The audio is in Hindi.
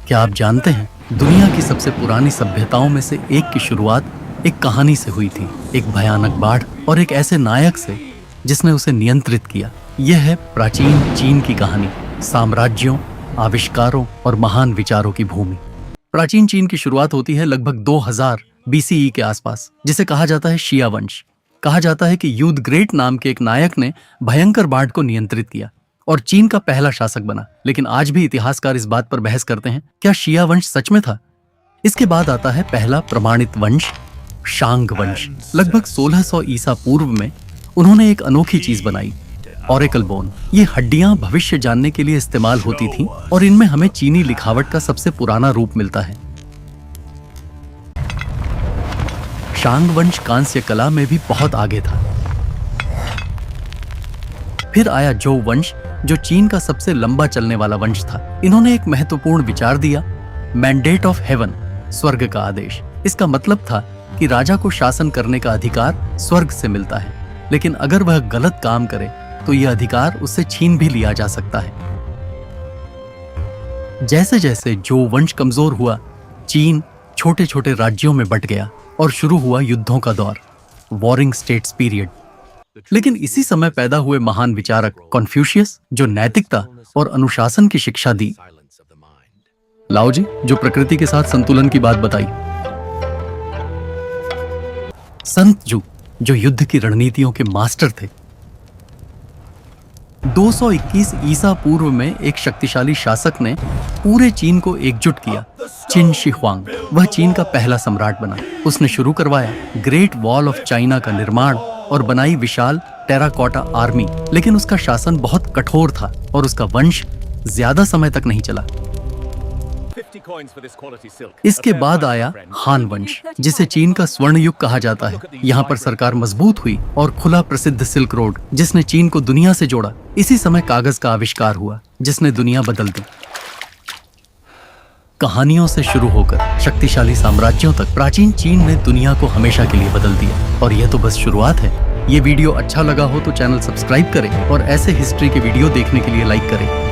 क्या आप जानते हैं, दुनिया की सबसे पुरानी सभ्यताओं में से एक की शुरुआत एक कहानी से हुई थी, एक भयानक बाढ़ और एक ऐसे नायक से जिसने उसे नियंत्रित किया। यह है प्राचीन चीन की कहानी, साम्राज्यों, आविष्कारों और महान विचारों की भूमि। प्राचीन चीन की शुरुआत होती है लगभग 2000 BCE के आसपास, जिसे कहा जाता है शिया वंश। कहा जाता है कि युद्ध ग्रेट नाम के एक नायक ने भयंकर बाढ़ को नियंत्रित किया और चीन का पहला शासक बना। लेकिन आज भी इतिहासकार इस बात पर बहस करते हैं, क्या शिया वंश सच में था? इसके बाद आता है पहला प्रमाणित वंश, शांग वंश। लगभग 1600 ईसा पूर्व में उन्होंने एक अनोखी चीज बनाई, ऑरेकल बोन। ये हड्डियां भविष्य जानने के लिए इस्तेमाल होती थीं और इनमें हमें चीनी लिखावट का सबसे पुराना रूप मिलता है। शांग वंश कांस्य कला में भी बहुत आगे था। फिर आया जोउ वंश, जो चीन का सबसे लंबा चलने वाला वंश था। इन्होंने एक महत्वपूर्ण विचार दिया, मैंडेट ऑफ हेवन, स्वर्ग का आदेश। इसका मतलब था कि राजा को शासन करने का अधिकार स्वर्ग से मिलता है, लेकिन अगर वह गलत काम करे तो यह अधिकार उससे छीन भी लिया जा सकता है। जैसे जैसे जोउ वंश कमजोर हुआ, चीन छोटे छोटे राज्यों में बंट गया और शुरू हुआ युद्धों का दौर, वॉरिंग स्टेट्स पीरियड। लेकिन इसी समय पैदा हुए महान विचारक कॉन्फ्यूशियस, जो नैतिकता और अनुशासन की शिक्षा दी। लाओ जी, जो प्रकृति के साथ संतुलन की बात बताई। संत जू, जो युद्ध की रणनीतियों के मास्टर थे। 221 ईसा पूर्व में एक शक्तिशाली शासक ने पूरे चीन को एकजुट किया, चिन शी हुआंग। वह चीन का पहला सम्राट बना। उसने शुरू करवाया ग्रेट वॉल ऑफ चाइना का निर्माण और बनाई विशाल टेराकोटा आर्मी। लेकिन उसका शासन बहुत कठोर था और उसका वंश ज्यादा समय तक नहीं चला। इसके बाद आया हान वंश, जिसे चीन का स्वर्ण युग कहा जाता है। यहाँ पर सरकार मजबूत हुई और खुला प्रसिद्ध सिल्क रोड, जिसने चीन को दुनिया से जोड़ा। इसी समय कागज का आविष्कार हुआ, जिसने दुनिया बदल दी। कहानियों से शुरू होकर शक्तिशाली साम्राज्यों तक, प्राचीन चीन ने दुनिया को हमेशा के लिए बदल दिया। और यह तो बस शुरुआत है। ये वीडियो अच्छा लगा हो तो चैनल सब्सक्राइब करें और ऐसे हिस्ट्री के वीडियो देखने के लिए लाइक करें।